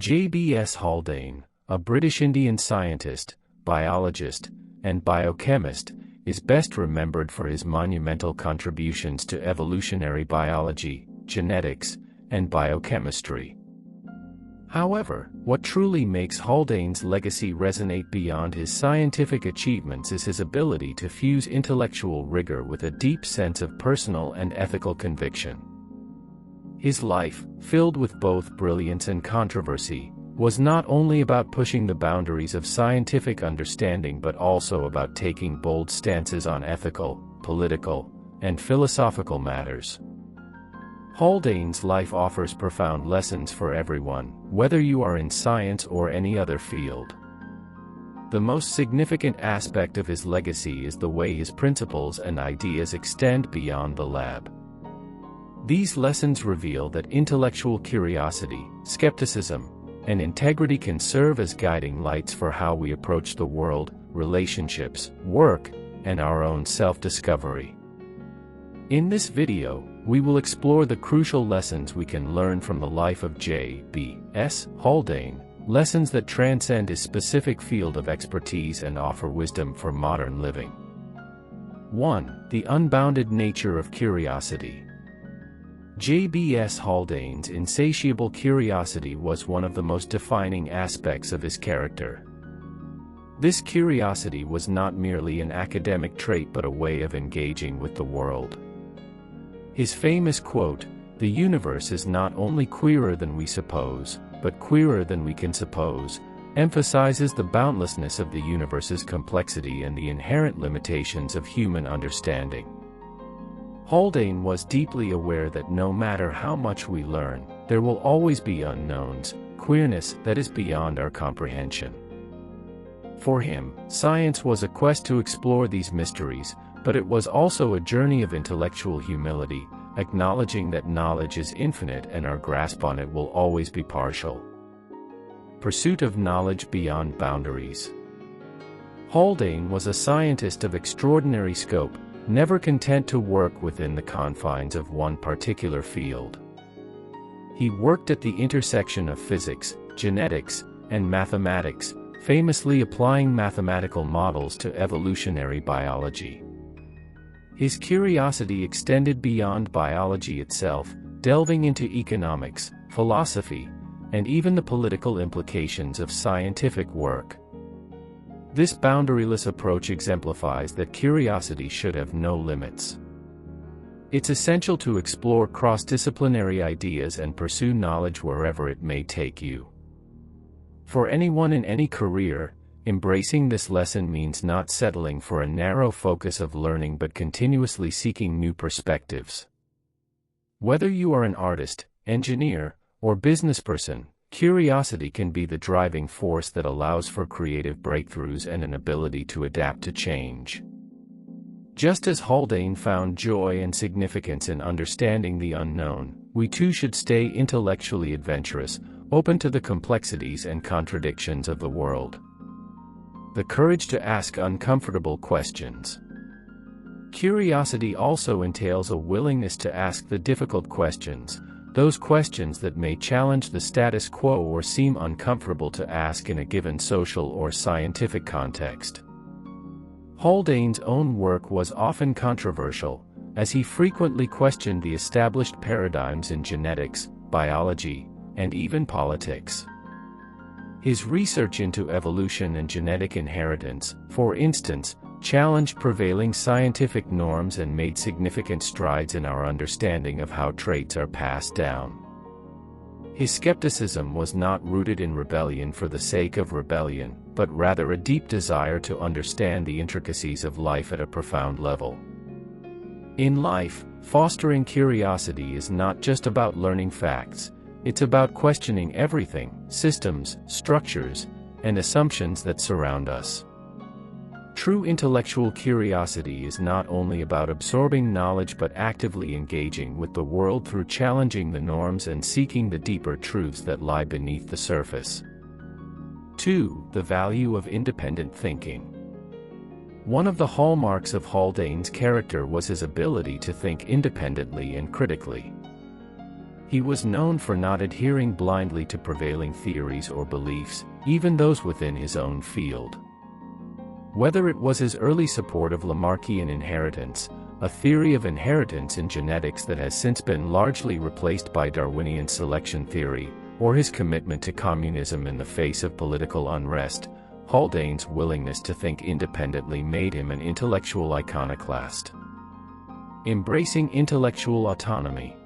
J.B.S. Haldane, a British Indian scientist, biologist, and biochemist, is best remembered for his monumental contributions to evolutionary biology, genetics, and biochemistry. However, what truly makes Haldane's legacy resonate beyond his scientific achievements is his ability to fuse intellectual rigor with a deep sense of personal and ethical conviction. His life, filled with both brilliance and controversy, was not only about pushing the boundaries of scientific understanding but also about taking bold stances on ethical, political, and philosophical matters. Haldane's life offers profound lessons for everyone, whether you are in science or any other field. The most significant aspect of his legacy is the way his principles and ideas extend beyond the lab. These lessons reveal that intellectual curiosity, skepticism, and integrity can serve as guiding lights for how we approach the world, relationships, work, and our own self-discovery. In this video, we will explore the crucial lessons we can learn from the life of J.B.S. Haldane, lessons that transcend his specific field of expertise and offer wisdom for modern living. 1. The unbounded nature of curiosity. J.B.S. Haldane's insatiable curiosity was one of the most defining aspects of his character. This curiosity was not merely an academic trait but a way of engaging with the world. His famous quote, "The universe is not only queerer than we suppose, but queerer than we can suppose," emphasizes the boundlessness of the universe's complexity and the inherent limitations of human understanding. Haldane was deeply aware that no matter how much we learn, there will always be unknowns, queerness that is beyond our comprehension. For him, science was a quest to explore these mysteries, but it was also a journey of intellectual humility, acknowledging that knowledge is infinite and our grasp on it will always be partial. Pursuit of knowledge beyond boundaries. Haldane was a scientist of extraordinary scope, never content to work within the confines of one particular field. He worked at the intersection of physics, genetics, and mathematics, famously applying mathematical models to evolutionary biology. His curiosity extended beyond biology itself, delving into economics, philosophy, and even the political implications of scientific work. This boundaryless approach exemplifies that curiosity should have no limits. It's essential to explore cross-disciplinary ideas and pursue knowledge wherever it may take you. For anyone in any career, embracing this lesson means not settling for a narrow focus of learning but continuously seeking new perspectives. Whether you are an artist, engineer, or businessperson, curiosity can be the driving force that allows for creative breakthroughs and an ability to adapt to change. Just as Haldane found joy and significance in understanding the unknown, we too should stay intellectually adventurous, open to the complexities and contradictions of the world. The courage to ask uncomfortable questions. Curiosity also entails a willingness to ask the difficult questions, those questions that may challenge the status quo or seem uncomfortable to ask in a given social or scientific context. Haldane's own work was often controversial, as he frequently questioned the established paradigms in genetics, biology, and even politics. His research into evolution and genetic inheritance, for instance, challenged prevailing scientific norms and made significant strides in our understanding of how traits are passed down. His skepticism was not rooted in rebellion for the sake of rebellion, but rather a deep desire to understand the intricacies of life at a profound level. In life, fostering curiosity is not just about learning facts, it's about questioning everything, systems, structures, and assumptions that surround us. True intellectual curiosity is not only about absorbing knowledge but actively engaging with the world through challenging the norms and seeking the deeper truths that lie beneath the surface. 2. The value of independent thinking. One of the hallmarks of Haldane's character was his ability to think independently and critically. He was known for not adhering blindly to prevailing theories or beliefs, even those within his own field. Whether it was his early support of Lamarckian inheritance, a theory of inheritance in genetics that has since been largely replaced by Darwinian selection theory, or his commitment to communism in the face of political unrest, Haldane's willingness to think independently made him an intellectual iconoclast. Embracing intellectual autonomy.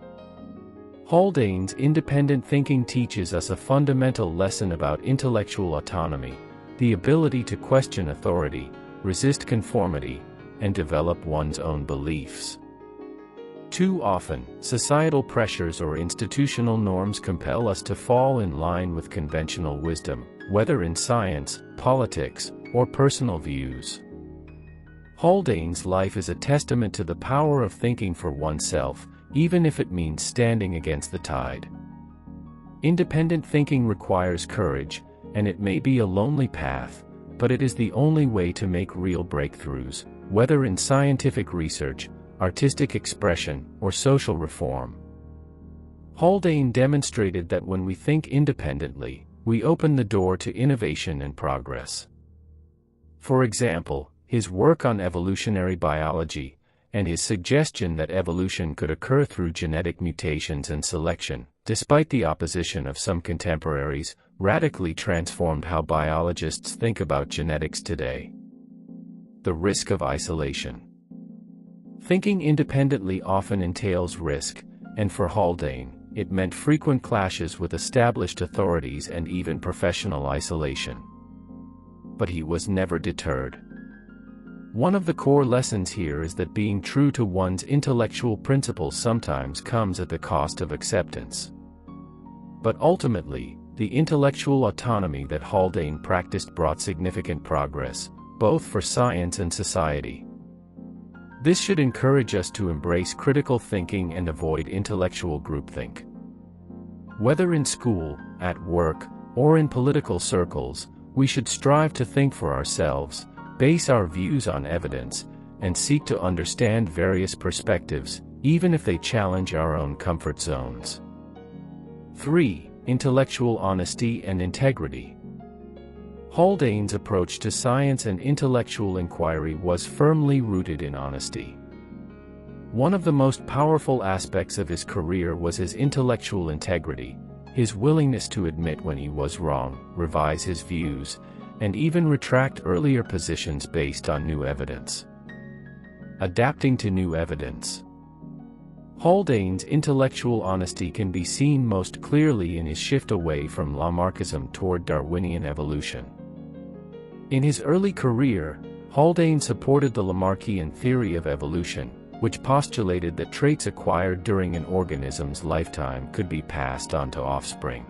Haldane's independent thinking teaches us a fundamental lesson about intellectual autonomy, the ability to question authority, resist conformity, and develop one's own beliefs. Too often, societal pressures or institutional norms compel us to fall in line with conventional wisdom, whether in science, politics, or personal views. Haldane's life is a testament to the power of thinking for oneself, even if it means standing against the tide. Independent thinking requires courage, and it may be a lonely path, but it is the only way to make real breakthroughs, whether in scientific research, artistic expression, or social reform. Haldane demonstrated that when we think independently, we open the door to innovation and progress. For example, his work on evolutionary biology, and his suggestion that evolution could occur through genetic mutations and selection, despite the opposition of some contemporaries, radically transformed how biologists think about genetics today. The risk of isolation. Thinking independently often entails risk, and for Haldane, it meant frequent clashes with established authorities and even professional isolation. But he was never deterred. One of the core lessons here is that being true to one's intellectual principles sometimes comes at the cost of acceptance. But ultimately, the intellectual autonomy that Haldane practiced brought significant progress, both for science and society. This should encourage us to embrace critical thinking and avoid intellectual groupthink. Whether in school, at work, or in political circles, we should strive to think for ourselves, base our views on evidence, and seek to understand various perspectives, even if they challenge our own comfort zones. 3. Intellectual honesty and integrity. Haldane's approach to science and intellectual inquiry was firmly rooted in honesty. One of the most powerful aspects of his career was his intellectual integrity, his willingness to admit when he was wrong, revise his views, and even retract earlier positions based on new evidence. Adapting to new evidence. Haldane's intellectual honesty can be seen most clearly in his shift away from Lamarckism toward Darwinian evolution. In his early career, Haldane supported the Lamarckian theory of evolution, which postulated that traits acquired during an organism's lifetime could be passed on to offspring.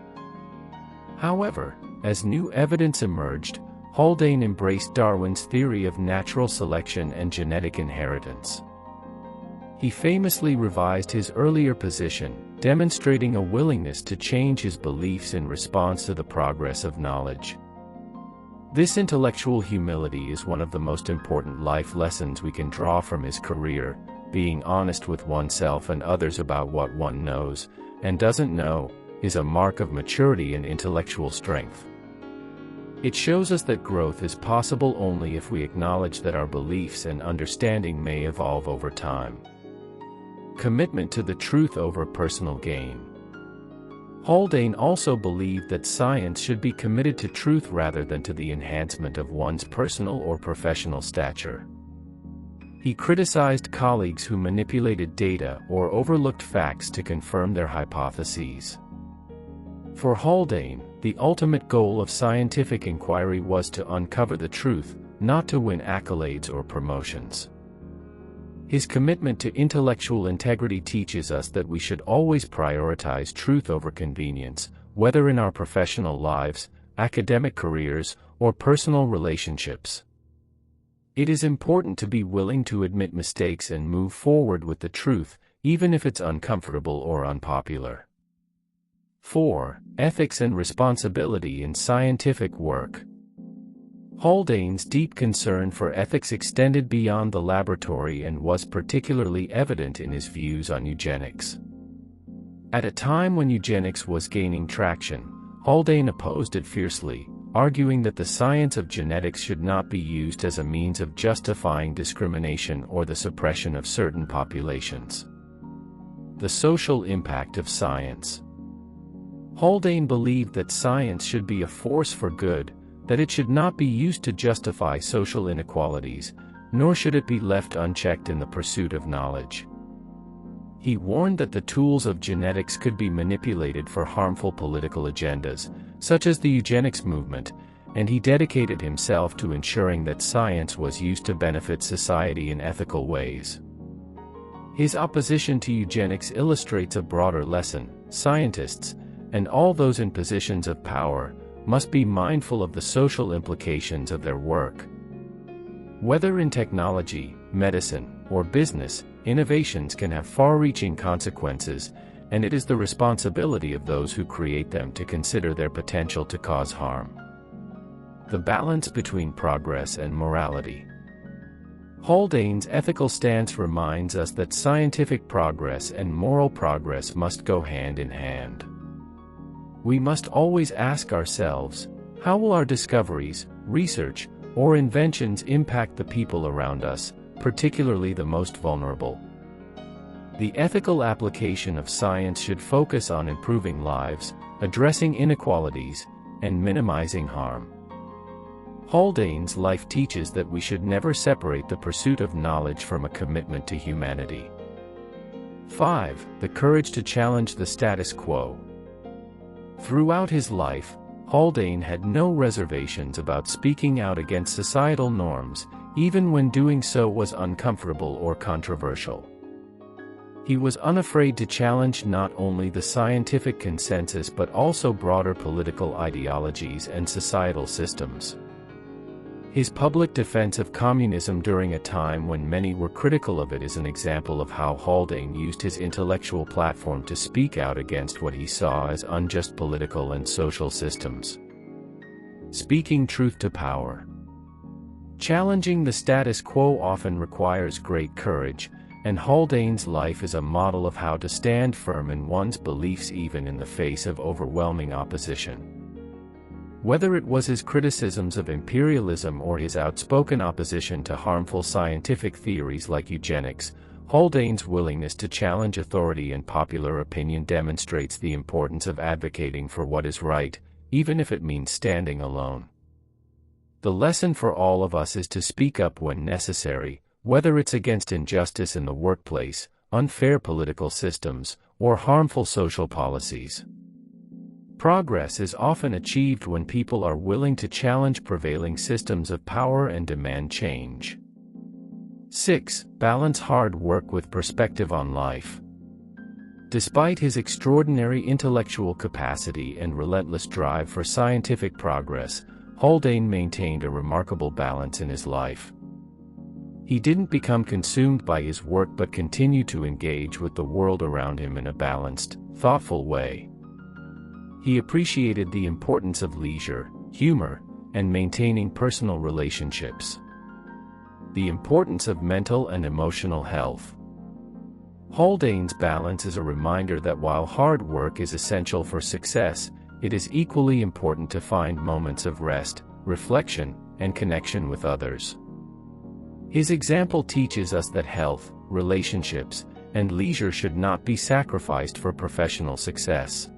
However, as new evidence emerged, Haldane embraced Darwin's theory of natural selection and genetic inheritance. He famously revised his earlier position, demonstrating a willingness to change his beliefs in response to the progress of knowledge. This intellectual humility is one of the most important life lessons we can draw from his career. Being honest with oneself and others about what one knows, and doesn't know, is a mark of maturity and intellectual strength. It shows us that growth is possible only if we acknowledge that our beliefs and understanding may evolve over time. Commitment to the truth over personal gain. Haldane also believed that science should be committed to truth rather than to the enhancement of one's personal or professional stature. He criticized colleagues who manipulated data or overlooked facts to confirm their hypotheses. For Haldane, the ultimate goal of scientific inquiry was to uncover the truth, not to win accolades or promotions. His commitment to intellectual integrity teaches us that we should always prioritize truth over convenience, whether in our professional lives, academic careers, or personal relationships. It is important to be willing to admit mistakes and move forward with the truth, even if it's uncomfortable or unpopular. 4. Ethics and responsibility in scientific work. Haldane's deep concern for ethics extended beyond the laboratory and was particularly evident in his views on eugenics. At a time when eugenics was gaining traction, Haldane opposed it fiercely, arguing that the science of genetics should not be used as a means of justifying discrimination or the suppression of certain populations. The social impact of science. Haldane believed that science should be a force for good, that it should not be used to justify social inequalities, nor should it be left unchecked in the pursuit of knowledge. He warned that the tools of genetics could be manipulated for harmful political agendas, such as the eugenics movement, and he dedicated himself to ensuring that science was used to benefit society in ethical ways. His opposition to eugenics illustrates a broader lesson: scientists, and all those in positions of power, must be mindful of the social implications of their work. Whether in technology, medicine, or business, innovations can have far-reaching consequences, and it is the responsibility of those who create them to consider their potential to cause harm. The balance between progress and morality. Haldane's ethical stance reminds us that scientific progress and moral progress must go hand in hand. We must always ask ourselves, how will our discoveries, research, or inventions impact the people around us, particularly the most vulnerable? The ethical application of science should focus on improving lives, addressing inequalities, and minimizing harm. Haldane's life teaches that we should never separate the pursuit of knowledge from a commitment to humanity. 5. The courage to challenge the status quo. Throughout his life, Haldane had no reservations about speaking out against societal norms, even when doing so was uncomfortable or controversial. He was unafraid to challenge not only the scientific consensus but also broader political ideologies and societal systems. His public defense of communism during a time when many were critical of it is an example of how Haldane used his intellectual platform to speak out against what he saw as unjust political and social systems. Speaking truth to power. Challenging the status quo often requires great courage, and Haldane's life is a model of how to stand firm in one's beliefs even in the face of overwhelming opposition. Whether it was his criticisms of imperialism or his outspoken opposition to harmful scientific theories like eugenics, Haldane's willingness to challenge authority and popular opinion demonstrates the importance of advocating for what is right, even if it means standing alone. The lesson for all of us is to speak up when necessary, whether it's against injustice in the workplace, unfair political systems, or harmful social policies. Progress is often achieved when people are willing to challenge prevailing systems of power and demand change. 6. Balance hard work with perspective on life. Despite his extraordinary intellectual capacity and relentless drive for scientific progress, Haldane maintained a remarkable balance in his life. He didn't become consumed by his work but continued to engage with the world around him in a balanced, thoughtful way. He appreciated the importance of leisure, humor, and maintaining personal relationships. The importance of mental and emotional health. Haldane's balance is a reminder that while hard work is essential for success, it is equally important to find moments of rest, reflection, and connection with others. His example teaches us that health, relationships, and leisure should not be sacrificed for professional success.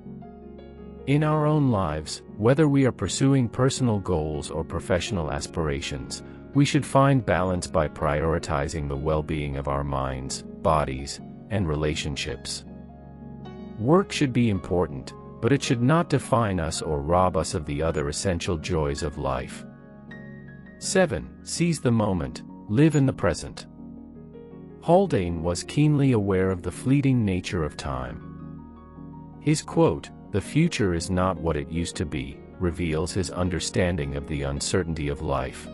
In our own lives, whether we are pursuing personal goals or professional aspirations, we should find balance by prioritizing the well-being of our minds, bodies, and relationships. Work should be important, but it should not define us or rob us of the other essential joys of life. 7. Seize the moment, live in the present. Haldane was keenly aware of the fleeting nature of time. His quote, "The future is not what it used to be," reveals his understanding of the uncertainty of life.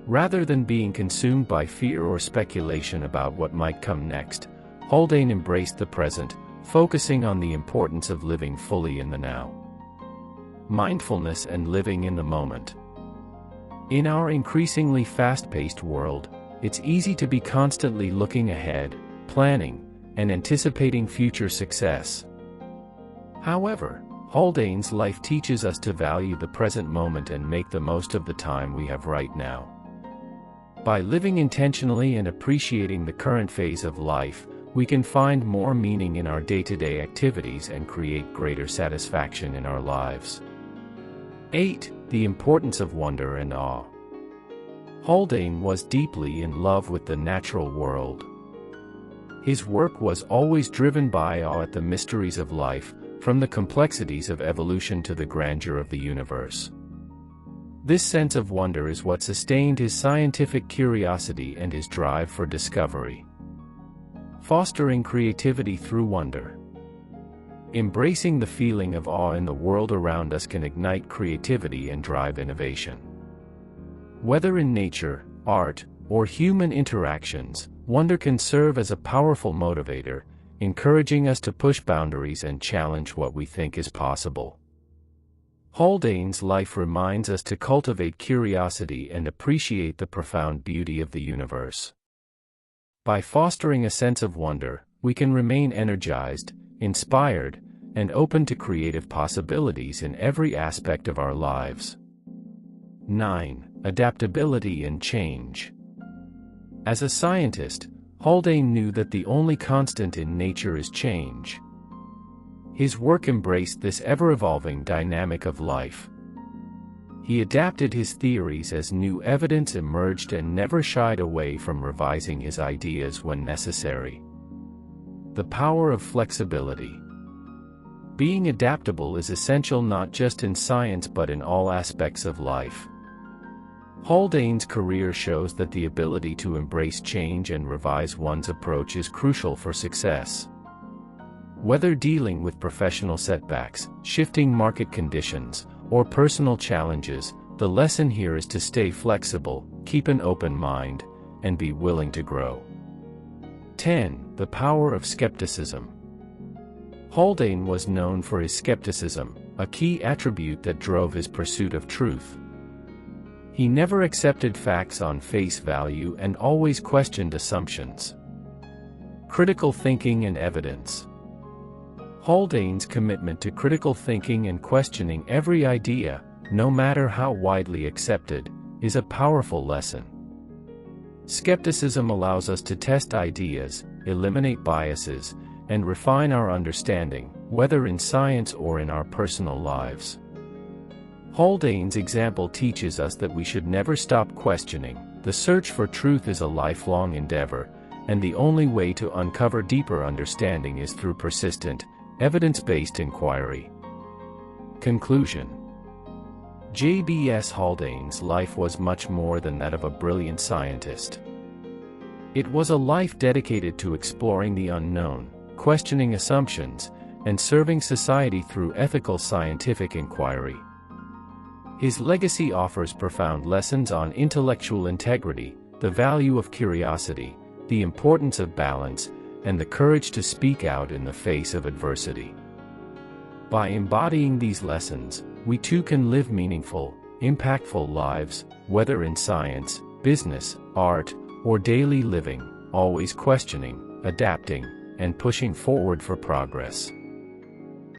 Rather than being consumed by fear or speculation about what might come next, Haldane embraced the present, focusing on the importance of living fully in the now. Mindfulness and living in the moment. In our increasingly fast-paced world, it's easy to be constantly looking ahead, planning, and anticipating future success, However, Haldane's life teaches us to value the present moment and make the most of the time we have right now. By living intentionally and appreciating the current phase of life, we can find more meaning in our day-to-day activities and create greater satisfaction in our lives. 8. The importance of wonder and awe. Haldane was deeply in love with the natural world. His work was always driven by awe at the mysteries of life, from the complexities of evolution to the grandeur of the universe. This sense of wonder is what sustained his scientific curiosity and his drive for discovery. Fostering creativity through wonder. Embracing the feeling of awe in the world around us can ignite creativity and drive innovation. Whether in nature, art, or human interactions, wonder can serve as a powerful motivator, encouraging us to push boundaries and challenge what we think is possible. Haldane's life reminds us to cultivate curiosity and appreciate the profound beauty of the universe. By fostering a sense of wonder, we can remain energized, inspired, and open to creative possibilities in every aspect of our lives. 9. Adaptability and change. As a scientist, Haldane knew that the only constant in nature is change. His work embraced this ever-evolving dynamic of life. He adapted his theories as new evidence emerged and never shied away from revising his ideas when necessary. The power of flexibility. Being adaptable is essential not just in science but in all aspects of life. Haldane's career shows that the ability to embrace change and revise one's approach is crucial for success. Whether dealing with professional setbacks, shifting market conditions, or personal challenges, the lesson here is to stay flexible, keep an open mind, and be willing to grow. 10. The power of skepticism. Haldane was known for his skepticism, a key attribute that drove his pursuit of truth. He never accepted facts on face value and always questioned assumptions. Critical thinking and evidence. Haldane's commitment to critical thinking and questioning every idea, no matter how widely accepted, is a powerful lesson. Skepticism allows us to test ideas, eliminate biases, and refine our understanding, whether in science or in our personal lives. Haldane's example teaches us that we should never stop questioning. The search for truth is a lifelong endeavor, and the only way to uncover deeper understanding is through persistent, evidence-based inquiry. Conclusion. J.B.S. Haldane's life was much more than that of a brilliant scientist. It was a life dedicated to exploring the unknown, questioning assumptions, and serving society through ethical scientific inquiry. His legacy offers profound lessons on intellectual integrity, the value of curiosity, the importance of balance, and the courage to speak out in the face of adversity. By embodying these lessons, we too can live meaningful, impactful lives, whether in science, business, art, or daily living, always questioning, adapting, and pushing forward for progress.